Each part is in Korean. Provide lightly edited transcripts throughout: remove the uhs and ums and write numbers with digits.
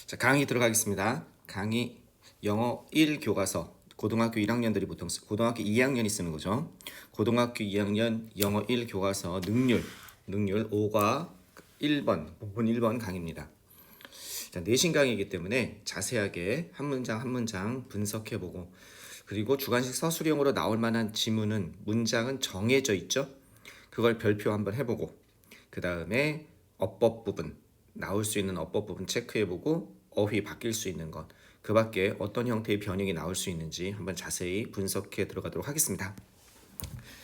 자, 강의 들어가겠습니다. 강의 영어 1 교과서 고등학교 1학년들이 보통 고등학교 2학년이 쓰는 거죠. 고등학교 2학년 영어 1 교과서 능률 5과 1번 부분 1번 강의입니다. 자, 내신 강의이기 때문에 자세하게 한 문장 한 문장 분석해보고, 그리고 주관식 서술형으로 나올 만한 지문은 문장은 정해져 있죠. 그걸 별표 한번 해보고, 그 다음에 어법 부분 나올 수 있는 어법 부분 체크해보고, 어휘 바뀔 수 있는 것, 그 밖에 어떤 형태의 변형이 나올 수 있는지 한번 자세히 분석해 들어가도록 하겠습니다.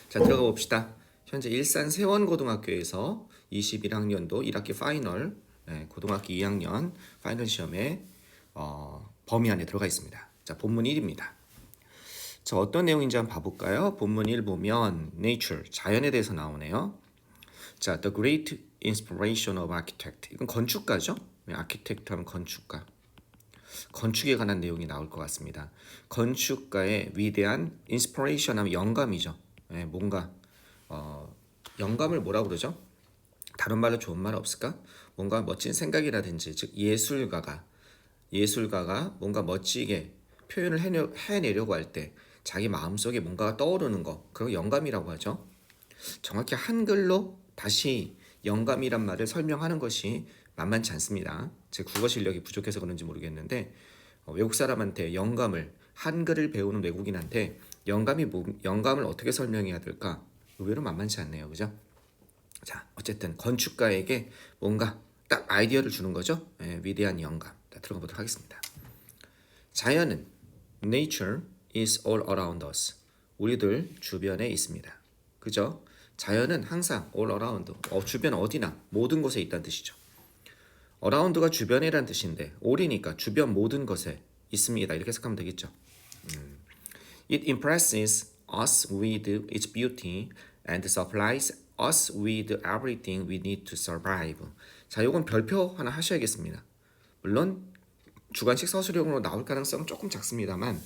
자, 들어가 봅시다. 현재 일산 세원고등학교에서 21학년도 1학기 파이널, 고등학교 2학년 파이널 시험에 범위 안에 들어가 있습니다. 자, 본문 1입니다. 자, 어떤 내용인지 한번 봐볼까요? 본문 1 보면 nature, 자연에 대해서 나오네요. 자, the great inspiration of architect. 이건 건축가죠? 아키텍트 하면 건축가. 건축에 관한 내용이 나올 것 같습니다. 건축가의 위대한 인스피레이션 하면 영감이죠. 뭔가 영감을 뭐라 그러죠? 다른 말로 좋은 말 없을까? 뭔가 멋진 생각이라든지, 즉 예술가가 뭔가 멋지게 표현을 해내려고 할 때 자기 마음속에 뭔가가 떠오르는 거, 그걸 영감이라고 하죠. 정확히 한글로 다시 영감이란 말을 설명하는 것이 만만치 않습니다. 제 국어 실력이 부족해서 그런지 모르겠는데, 외국 사람한테 영감을, 한글을 배우는 외국인한테 영감을 어떻게 설명해야 될까? 의외로 만만치 않네요. 그죠? 자, 어쨌든 건축가에게 뭔가 딱 아이디어를 주는 거죠. 위대한 영감. 자, 들어가 보도록 하겠습니다. 자연은 nature is all around us. 우리들 주변에 있습니다. 그죠? 자연은 항상 all around, 주변 어디나 모든 곳에 있다는 뜻이죠. around가 주변이란 뜻인데 all이니까 주변 모든 것에 있습니다. 이렇게 해석하면 되겠죠. It impresses us with its beauty and supplies us with everything we need to survive. 자, 요건 별표 하나 하셔야겠습니다. 물론 주관식 서술형으로 나올 가능성은 조금 작습니다만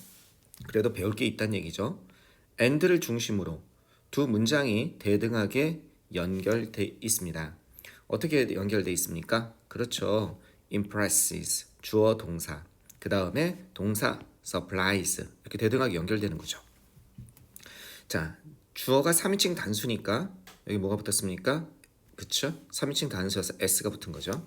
그래도 배울 게 있다는 얘기죠. and를 중심으로 두 문장이 대등하게 연결돼 있습니다. 어떻게 연결돼 있습니까? 그렇죠. impresses 주어 동사, 그 다음에 동사 supplies, 이렇게 대등하게 연결되는 거죠. 자, 주어가 3인칭 단수니까 여기 뭐가 붙었습니까? 그쵸? 3인칭 단수여서 s가 붙은 거죠.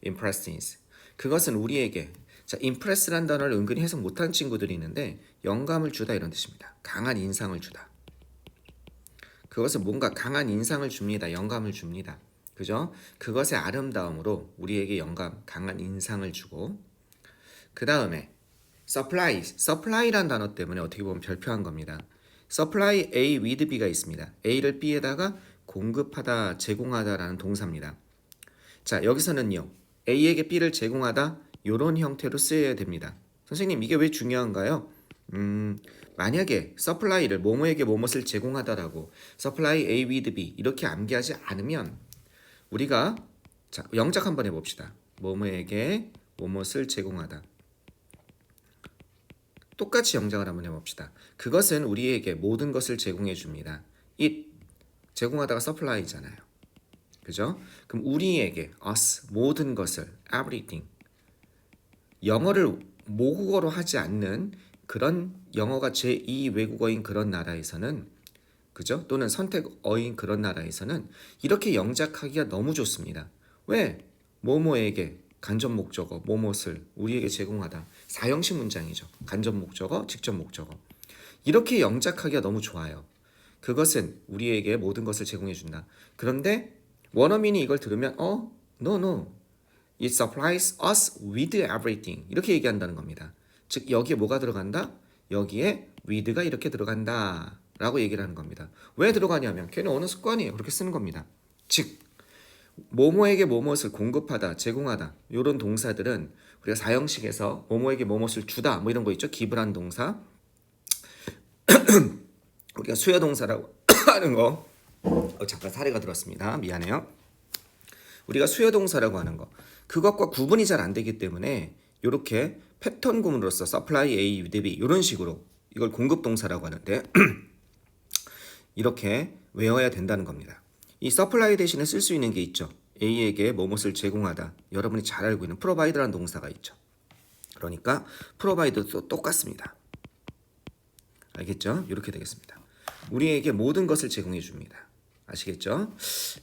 impresses. 그것은 우리에게, 자, impress라는 단어를 은근히 해석 못하는 친구들이 있는데 영감을 주다 이런 뜻입니다. 강한 인상을 주다. 그것은 뭔가 강한 인상을 줍니다. 영감을 줍니다. 그죠? 그것의 아름다움으로 우리에게 영감, 강한 인상을 주고, 그 다음에 supply라는 단어 때문에 어떻게 보면 별표한 겁니다. supply A with B가 있습니다. A를 B에다가 공급하다, 제공하다라는 동사입니다. 자, 여기서는요, A에게 B를 제공하다 이런 형태로 쓰여야 됩니다. 선생님, 이게 왜 중요한가요? 만약에 supply를 뭐뭐에게 뭐뭇을 제공하다라고 supply A with B 이렇게 암기하지 않으면 우리가, 자, 영작 한번 해봅시다. 뭐뭐에게 뭐뭇을 제공하다. 똑같이 영작을 한번 해봅시다. 그것은 우리에게 모든 것을 제공해 줍니다. it 제공하다가 supply잖아요. 그죠? 그럼 우리에게 us 모든 것을 everything, 영어를 모국어로 하지 않는 그런 영어가 제2 외국어인 그런 나라에서는, 그죠? 또는 선택어인 그런 나라에서는 이렇게 영작하기가 너무 좋습니다. 왜? 뭐뭐에게 간접 목적어 뭐뭇을 우리에게 제공하다. 사형식 문장이죠. 간접 목적어, 직접 목적어. 이렇게 영작하기가 너무 좋아요. 그것은 우리에게 모든 것을 제공해 준다. 그런데 원어민이 이걸 들으면 no. It supplies us with everything. 이렇게 얘기한다는 겁니다. 즉 여기에 뭐가 들어간다? 여기에 with가 이렇게 들어간다 라고 얘기를 하는 겁니다. 왜 들어가냐면 걔는 언어 습관이에요. 그렇게 쓰는 겁니다. 즉 뭐뭐에게 뭐뭇을 공급하다, 제공하다 이런 동사들은 우리가 사형식에서 뭐뭐에게 뭐뭇을 주다 뭐 이런 거 있죠. 기브라는 동사 우리가 수요동사라고 하는 거, 잠깐 사례가 들었습니다. 미안해요. 우리가 수요동사라고 하는 거, 그것과 구분이 잘 안 되기 때문에 이렇게 패턴 구문으로서 supply A with B 이런 식으로 이걸 공급동사라고 하는데 이렇게 외워야 된다는 겁니다. 이 supply 대신에 쓸 수 있는 게 있죠. A에게 뭐뭇을 제공하다. 여러분이 잘 알고 있는 provide라는 동사가 있죠. 그러니까 provide도 똑같습니다. 알겠죠? 이렇게 되겠습니다. 우리에게 모든 것을 제공해 줍니다. 아시겠죠?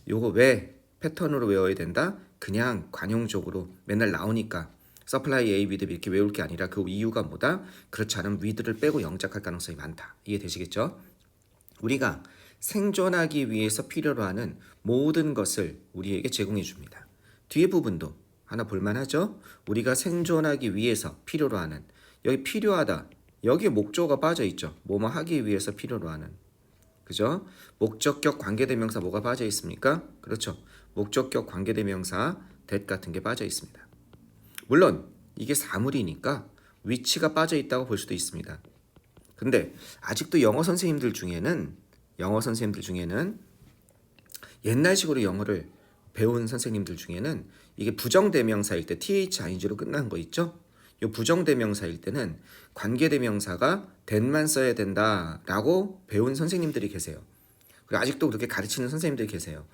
요거 왜 패턴으로 외워야 된다? 그냥 관용적으로 맨날 나오니까 supply A with B 이렇게 외울 게 아니라 그 이유가 뭐다? 그렇지 않으면 with를 빼고 영작할 가능성이 많다. 이해되시겠죠? 우리가 생존하기 위해서 필요로 하는 모든 것을 우리에게 제공해 줍니다. 뒤에 부분도 하나 볼만하죠? 우리가 생존하기 위해서 필요로 하는 여기 필요하다. 여기에 목적어가 빠져 있죠. 뭐뭐 하기 위해서 필요로 하는. 그죠? 목적격 관계대명사 뭐가 빠져 있습니까? 그렇죠. 목적격 관계대명사 that 같은 게 빠져 있습니다. 물론 이게 사물이니까 위치가 빠져 있다고 볼 수도 있습니다. 근데 아직도 영어 선생님들 중에는 옛날식으로 영어를 배운 선생님들 중에는 이게 부정대명사일 때 thing로 끝난 거 있죠? 이 부정대명사일 때는 관계대명사가 that만 써야 된다라고 배운 선생님들이 계세요. 그리고 아직도 그렇게 가르치는 선생님들이 계세요.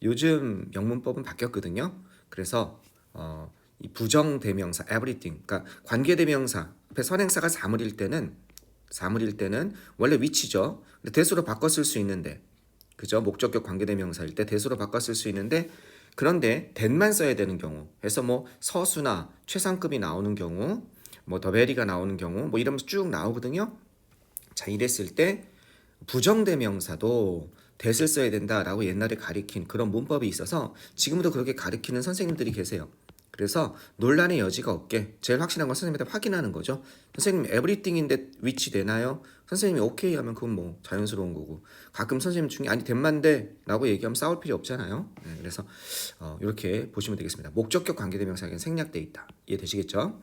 요즘 영문법은 바뀌었거든요. 그래서 이 부정대명사 everything, 그러니까 관계대명사 앞에 선행사가 사물일 때는 원래 위치죠. 근데 대수로 바꿔 쓸 수 있는데, 그죠? 목적격 관계대명사일 때 대수로 바꿔 쓸 수 있는데, 그런데 that만 써야 되는 경우, 해서 뭐 서수나 최상급이 나오는 경우, 뭐 더베리가 나오는 경우, 뭐 이러면서 쭉 나오거든요. 자, 이랬을 때 부정대명사도 that을 써야 된다라고 옛날에 가리킨 그런 문법이 있어서 지금도 그렇게 가리키는 선생님들이 계세요. 그래서 논란의 여지가 없게 제일 확실한 건 선생님한테 확인하는 거죠. 선생님 everything인데 위치 되나요? 선생님이 오케이 하면 그건 뭐 자연스러운 거고, 가끔 선생님 중에 아니 된만데 라고 얘기하면 싸울 필요 없잖아요. 네, 그래서 이렇게 보시면 되겠습니다. 목적격 관계대명사에는 생략돼 있다. 이해되시겠죠?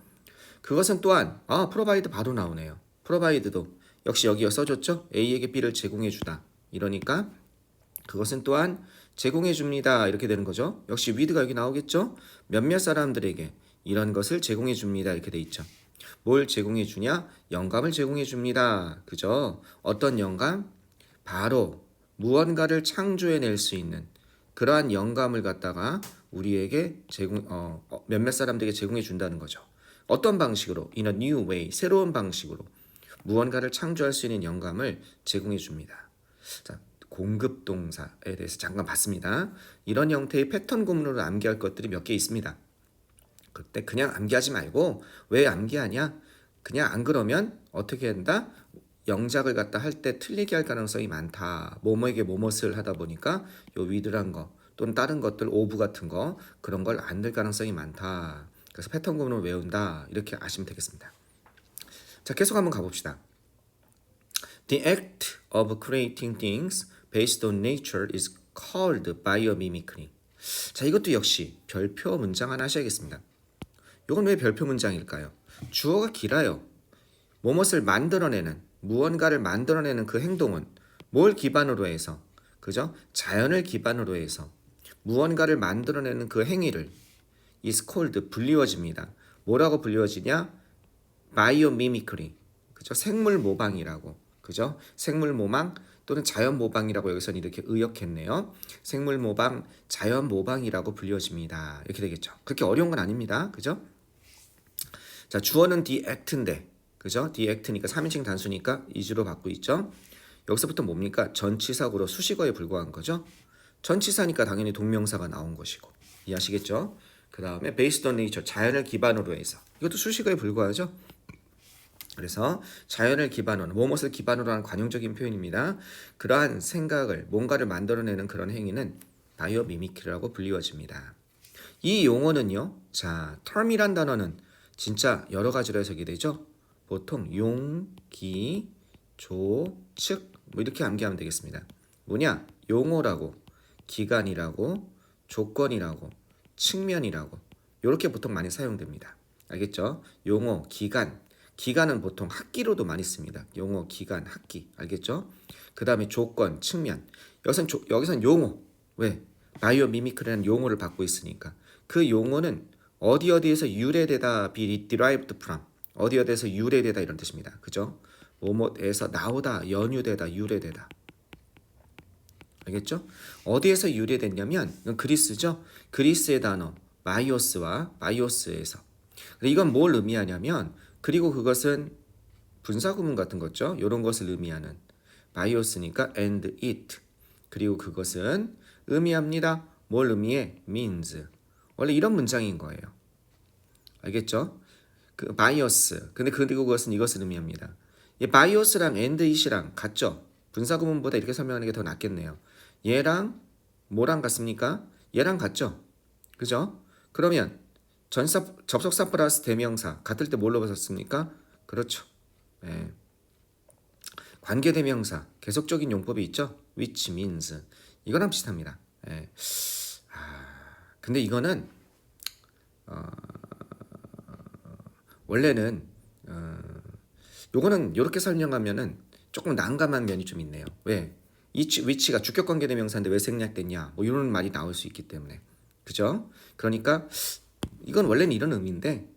그것은 또한 provide 바로 나오네요. provide도 역시 여기 써줬죠. A에게 B를 제공해 주다. 이러니까 그것은 또한 제공해 줍니다. 이렇게 되는 거죠. 역시 with가 여기 나오겠죠. 몇몇 사람들에게 이런 것을 제공해 줍니다. 이렇게 돼 있죠. 뭘 제공해 주냐? 영감을 제공해 줍니다. 그죠? 어떤 영감? 바로 무언가를 창조해낼 수 있는 그러한 영감을 갖다가 우리에게 몇몇 사람들에게 제공해 준다는 거죠. 어떤 방식으로? In a new way, 새로운 방식으로 무언가를 창조할 수 있는 영감을 제공해 줍니다. 자, 공급 동사에 대해서 잠깐 봤습니다. 이런 형태의 패턴 구문으로 암기할 것들이 몇 개 있습니다. 그때 그냥 암기하지 말고 왜 암기하냐? 그냥 안 그러면 어떻게 한다? 영작을 갖다 할 때 틀리게 할 가능성이 많다. 뭐뭐에게 뭐뭇을 하다 보니까 요 위드란 거 또는 다른 것들 오브 같은 거 그런 걸 안 될 가능성이 많다. 그래서 패턴 구문을 외운다. 이렇게 아시면 되겠습니다. 자, 계속 한번 가봅시다. The act of creating things based on nature is called biomimicry. 자, 이것도 역시 별표 문장 하나 하셔야겠습니다. 이건 왜 별표 문장일까요? 주어가 길어요. 무엇을 만들어내는, 무언가를 만들어내는 그 행동은 뭘 기반으로 해서, 그죠? 자연을 기반으로 해서 무언가를 만들어내는 그 행위를 is called 불리워집니다. 뭐라고 불리워지냐? biomimicry. 그죠? 생물 모방이라고. 그죠? 생물 모방 또는 자연 모방이라고 여기서는 이렇게 의역했네요. 생물 모방, 자연 모방이라고 불려집니다. 이렇게 되겠죠. 그렇게 어려운 건 아닙니다. 그죠? 자, 주어는 the act인데, 그죠? the act니까 3인칭 단수니까 is로 받고 있죠. 여기서부터 뭡니까? 전치사구로 수식어에 불과한 거죠. 전치사니까 당연히 동명사가 나온 것이고. 이해하시겠죠? 그 다음에 based on nature, 자연을 기반으로 해서. 이것도 수식어에 불과하죠. 그래서 자연을 기반으로, 무엇을 기반으로 하는 관용적인 표현입니다. 그러한 생각을, 뭔가를 만들어내는 그런 행위는 바이오미미크라고 불리워집니다. 이 용어는요, 자, term이란 단어는 진짜 여러 가지로 해석이 되죠. 보통 용, 기, 조, 측, 뭐 이렇게 암기하면 되겠습니다. 뭐냐? 용어라고, 기간이라고, 조건이라고, 측면이라고, 이렇게 보통 많이 사용됩니다. 알겠죠? 용어, 기간은 보통 학기로도 많이 씁니다. 용어, 기간, 학기. 알겠죠? 그 다음에 조건, 측면. 여기선 용어. 왜? 바이오미미크라는 용어를 받고 있으니까. 그 용어는 어디에서 유래되다, be derived from. 어디에서 유래되다 이런 뜻입니다. 그죠? 뭐뭐에서 나오다, 연유되다, 유래되다. 알겠죠? 어디에서 유래됐냐면 이건 그리스죠? 그리스의 단어 마이오스에서 이건 뭘 의미하냐면 그리고 그것은 분사구문 같은 거죠. 이런 것을 의미하는 바이오스니까 and it 그리고 그것은 의미합니다. 뭘 의미해? means. 원래 이런 문장인 거예요. 알겠죠? 그 바이오스. 근데 그리고 그것은 이것을 의미합니다. 이 바이오스랑 and it이랑 같죠? 분사구문보다 이렇게 설명하는 게 더 낫겠네요. 얘랑 뭐랑 같습니까? 얘랑 같죠? 그죠? 그러면 접속사 플러스 대명사 같을 때 뭘로 썼습니까? 그렇죠. 예. 관계대명사 계속적인 용법이 있죠. which means 이거랑 비슷합니다. 예. 근데 이거는 원래는 요거는 이렇게 설명하면은 조금 난감한 면이 좀 있네요. 왜? which가 주격관계대명사인데 왜 생략됐냐? 뭐 이런 말이 나올 수 있기 때문에 그죠? 그러니까 이건 원래는 이런 의미인데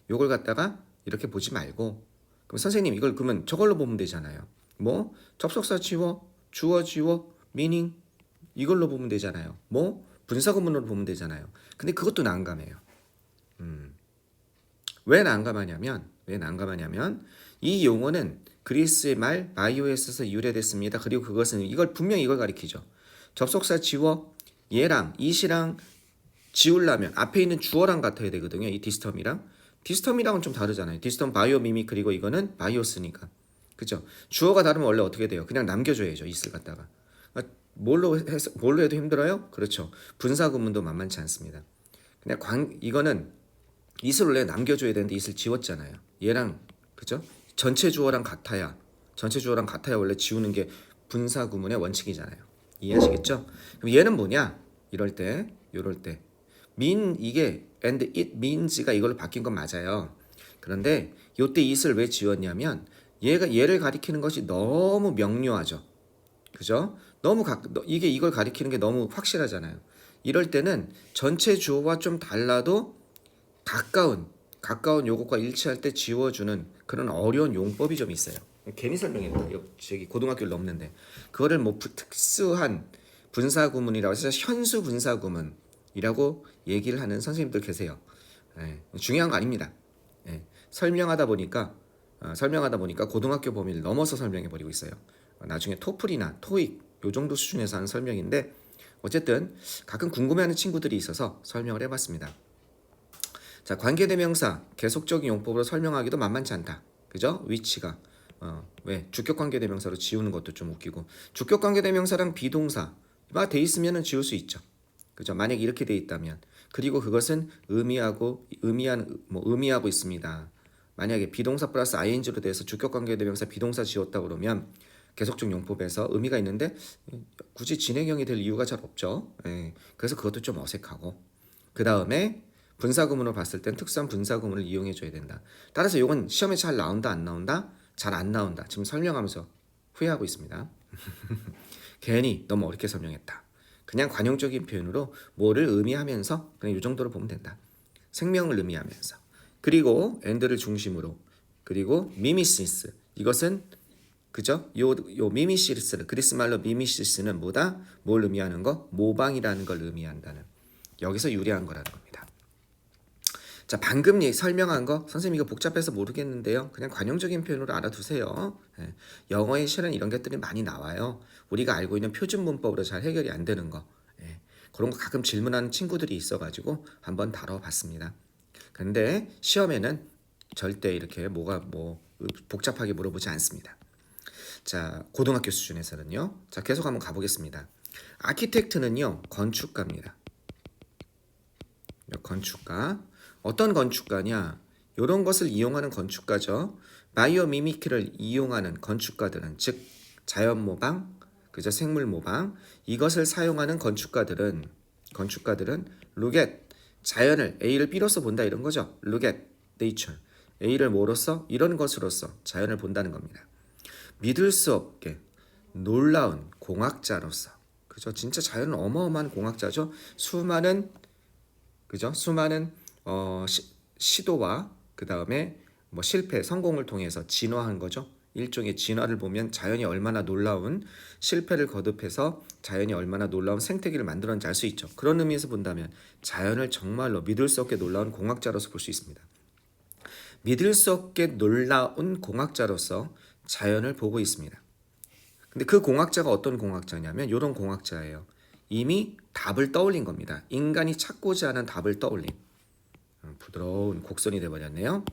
요걸 갖다가 이렇게 보지 말고 그럼 선생님 이걸 그러면 저걸로 보면 되잖아요. 뭐 접속사 지워, 주어 지워, meaning 이걸로 보면 되잖아요. 뭐 분사구문으로 보면 되잖아요. 근데 그것도 난감해요. 왜 난감하냐면 이 용어는 그리스의 말 바이오에서 유래됐습니다. 그리고 그것은 이걸 분명히 이걸 가리키죠. 접속사 지워 얘랑 it이랑 지우려면 앞에 있는 주어랑 같아야 되거든요. 이 디스텀이랑은 좀 다르잖아요. 디스텀 바이오 미미 그리고 이거는 바이오스니까. 그죠? 주어가 다르면 원래 어떻게 돼요? 그냥 남겨줘야죠. is를 갖다가. 뭘로 해도 힘들어요? 그렇죠. 분사구문도 만만치 않습니다. 그냥 이거는 is를 원래 남겨줘야 되는데 is를 지웠잖아요. 얘랑 그죠? 전체 주어랑 같아야 원래 지우는 게 분사구문의 원칙이잖아요. 이해하시겠죠? 그럼 얘는 뭐냐? 요럴 때 이게 and it means가 이걸로 바뀐 건 맞아요. 그런데 요때 it을 왜 지웠냐면 얘를 가리키는 것이 너무 명료하죠. 그죠? 이게 이걸 가리키는 게 너무 확실하잖아요. 이럴 때는 전체 주어와 좀 달라도 가까운 요것과 일치할 때 지워주는 그런 어려운 용법이 좀 있어요. 괜히 설명했다. 저기 고등학교를 넘는데 그거를 뭐 특수한 분사구문이라고 해서 현수 분사구문이라고 얘기를 하는 선생님들 계세요. 중요한 거 아닙니다. 설명하다 보니까 고등학교 범위를 넘어서 설명해 버리고 있어요. 나중에 토플이나 토익 요 정도 수준에서 하는 설명인데 어쨌든 가끔 궁금해하는 친구들이 있어서 설명을 해봤습니다. 자, 관계대명사 계속적인 용법으로 설명하기도 만만치 않다. 그죠? which가 왜 주격관계대명사로 지우는 것도 좀 웃기고 주격관계대명사랑 비동사가 돼 있으면은 지울 수 있죠. 그죠? 만약 이렇게 돼 있다면 그리고 그것은 의미하고 있습니다. 만약에 비동사 플러스 ing로 돼서 주격관계대명사 비동사 지웠다 그러면 계속적 용법에서 의미가 있는데 굳이 진행형이 될 이유가 잘 없죠. 그래서 그것도 좀 어색하고 그 다음에 분사구문으로 봤을 땐 특수한 분사구문을 이용해 줘야 된다. 따라서 이건 시험에 잘 나온다 안 나온다? 잘 안 나온다. 지금 설명하면서 후회하고 있습니다. 괜히 너무 어렵게 설명했다. 그냥 관용적인 표현으로 뭐를 의미하면서 그냥 이 정도로 보면 된다. 생명을 의미하면서 그리고 and를 중심으로 그리고 미미시스 이것은 그죠? 요 미미시스를 그리스 말로 미미시스는 뭐다? 뭘 의미하는 거? 모방이라는 걸 의미한다는 여기서 유래한 거라는 겁니다. 자, 방금 설명한 거 선생님 이거 복잡해서 모르겠는데요. 그냥 관용적인 표현으로 알아두세요. 영어에 실은 이런 것들이 많이 나와요. 우리가 알고 있는 표준 문법으로 잘 해결이 안 되는 거. 그런 거 가끔 질문하는 친구들이 있어가지고 한번 다뤄봤습니다. 근데 시험에는 절대 이렇게 복잡하게 물어보지 않습니다. 자, 고등학교 수준에서는요. 자, 계속 한번 가보겠습니다. 아키텍트는요, 건축가입니다. 건축가. 어떤 건축가냐? 이런 것을 이용하는 건축가죠. 바이오 미미키를 이용하는 건축가들은 즉 자연 모방, 그죠? 생물 모방 이것을 사용하는 건축가들은 look at 자연을 A를 B로서 본다 이런 거죠. look at nature A를 뭐로서 이런 것으로서 자연을 본다는 겁니다. 믿을 수 없게 놀라운 공학자로서 그죠? 진짜 자연은 어마어마한 공학자죠. 수많은 시도와 그 다음에 실패, 성공을 통해서 진화한 거죠. 일종의 진화를 보면 자연이 얼마나 놀라운 실패를 거듭해서 자연이 얼마나 놀라운 생태계를 만들었는지 알 수 있죠. 그런 의미에서 본다면 자연을 정말로 믿을 수 없게 놀라운 공학자로서 볼 수 있습니다. 믿을 수 없게 놀라운 공학자로서 자연을 보고 있습니다. 근데 그 공학자가 어떤 공학자냐면 이런 공학자예요. 이미 답을 떠올린 겁니다. 인간이 찾고자 하는 답을 떠올린. 부드러운 곡선이 돼버렸네요.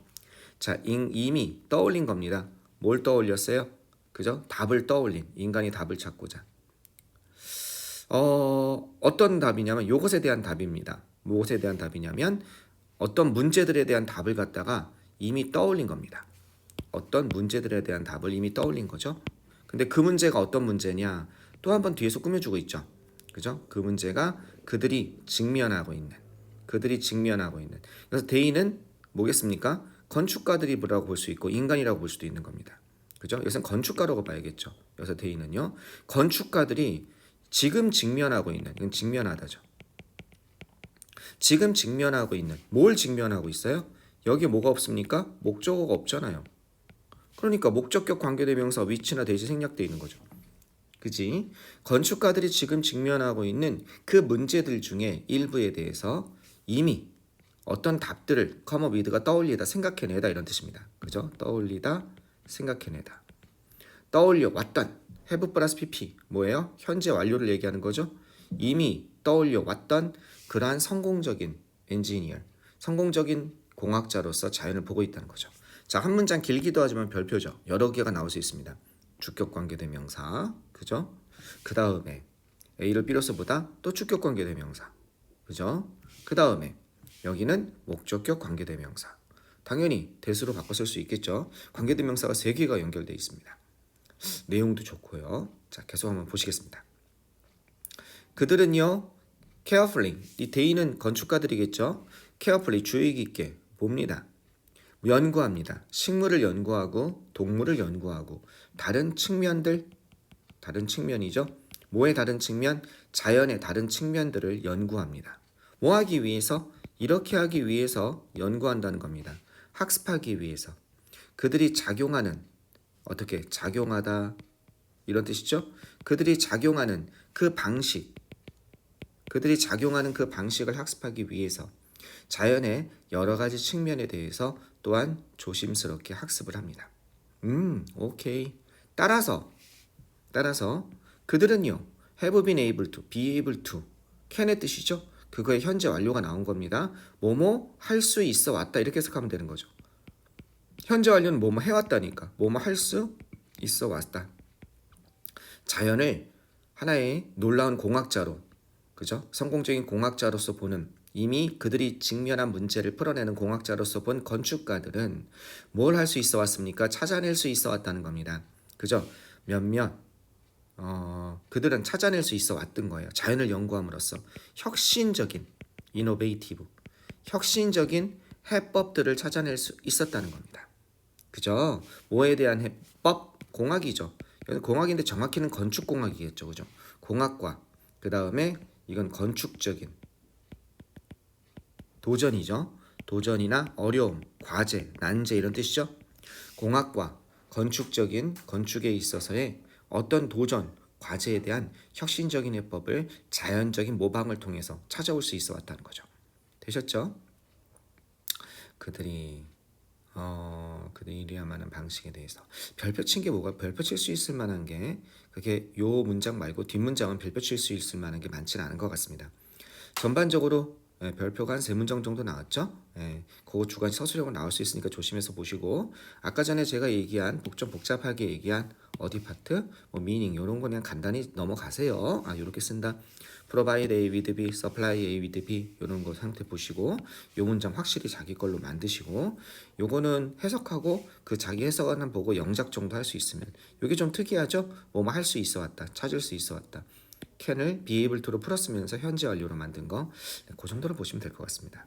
자, 이미 떠올린 겁니다. 뭘 떠올렸어요? 그죠? 답을 떠올린. 인간이 답을 찾고자. 어떤 답이냐면 이것에 대한 답입니다. 무엇에 대한 답이냐면 어떤 문제들에 대한 답을 갖다가 이미 떠올린 겁니다. 어떤 문제들에 대한 답을 이미 떠올린 거죠. 근데 그 문제가 어떤 문제냐? 또 한 번 뒤에서 꾸며주고 있죠. 그죠? 그 문제가 그들이 직면하고 있는. 그래서 대인은 뭐겠습니까? 건축가들이라고 볼 수 있고 인간이라고 볼 수도 있는 겁니다. 그죠? 여기서는 건축가라고 봐야겠죠. 여기서 대인은요. 건축가들이 지금 직면하고 있는, 이건 직면하다죠. 지금 직면하고 있는, 뭘 직면하고 있어요? 여기 뭐가 없습니까? 목적어가 없잖아요. 그러니까 목적격 관계대명사 위치나 대시 생략되어 있는 거죠. 그지? 건축가들이 지금 직면하고 있는 그 문제들 중에 일부에 대해서 이미 어떤 답들을 커머 위드가 떠올리다 생각해내다 이런 뜻입니다. 그죠? 떠올리다 생각해내다. 떠올려 왔던 have 플러스 pp 뭐예요? 현재 완료를 얘기하는 거죠. 이미 떠올려 왔던 그러한 성공적인 엔지니어, 성공적인 공학자로서 자연을 보고 있다는 거죠. 자, 한 문장 길기도 하지만 별표죠. 여러 개가 나올 수 있습니다. 주격 관계대명사, 그죠? 그 다음에 A를 B로서 보다 또 주격 관계대명사, 그죠? 그 다음에 여기는 목적격 관계대명사. 당연히 대수로 바꿔 쓸 수 있겠죠. 관계대명사가 3개가 연결되어 있습니다. 내용도 좋고요. 자, 계속 한번 보시겠습니다. 그들은요, carefully, 이 대인은 건축가들이겠죠. carefully, 주의 깊게 봅니다. 연구합니다. 식물을 연구하고 동물을 연구하고 다른 측면이죠. 뭐의 다른 측면? 자연의 다른 측면들을 연구합니다. 뭐 하기 위해서? 이렇게 하기 위해서 연구한다는 겁니다. 학습하기 위해서. 그들이 작용하는, 어떻게 작용하다 이런 뜻이죠. 그들이 작용하는 그 방식을 학습하기 위해서 자연의 여러 가지 측면에 대해서 또한 조심스럽게 학습을 합니다. 오케이. 따라서 그들은요, have been able to, be able to, can의 뜻이죠. 그거의 현재 완료가 나온 겁니다. 뭐뭐 할 수 있어 왔다 이렇게 해석하면 되는 거죠. 현재 완료는 뭐뭐 해왔다니까. 뭐뭐 할 수 있어 왔다. 자연을 하나의 놀라운 공학자로, 그죠? 성공적인 공학자로서 보는, 이미 그들이 직면한 문제를 풀어내는 공학자로서 본 건축가들은 뭘 할 수 있어 왔습니까? 찾아낼 수 있어 왔다는 겁니다. 그죠? 그들은 찾아낼 수 있어 왔던 거예요. 자연을 연구함으로써 혁신적인 해법들을 찾아낼 수 있었다는 겁니다. 그죠? 뭐에 대한 해법? 공학이죠. 공학인데 정확히는 건축공학이겠죠. 그죠? 공학과 그 다음에 이건 건축적인 도전이죠. 도전이나 어려움, 과제, 난제 이런 뜻이죠. 공학과 건축에 있어서의 어떤 도전, 과제에 대한 혁신적인 해법을 자연적인 모방을 통해서 찾아올 수 있어 왔다는 거죠. 되셨죠? 그들이 이리야마는 방식에 대해서 별표 친 게 뭐가 별표 칠 수 있을 만한 게 그게 요 문장 말고 뒷문장은 별표 칠 수 있을 만한 게 많지는 않은 것 같습니다. 전반적으로 별표가 한 3문장 정도 나왔죠. 그거 주간 서술형으로 나올 수 있으니까 조심해서 보시고, 아까 전에 제가 얘기한 좀 복잡하게 얘기한 어디 파트, meaning 이런 거 그냥 간단히 넘어가세요. 이렇게 쓴다. provide A with B, supply A with B 이런 거 상태 보시고 요 문장 확실히 자기 걸로 만드시고, 요거는 해석하고 그 자기 해석은 보고 영작 정도 할 수 있으면, 요게 좀 특이하죠. 뭐뭐 할 수 있어 왔다, 찾을 수 있어 왔다. can을 be able to로 풀었으면서 현재 완료로 만든 거, 그 정도로 보시면 될 것 같습니다.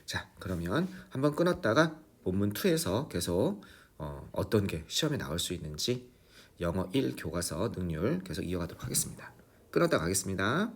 자, 그러면 한번 끊었다가 본문 2에서 계속 어떤 게 시험에 나올 수 있는지 영어 1 교과서 능률 계속 이어가도록 하겠습니다. 끊었다 가겠습니다.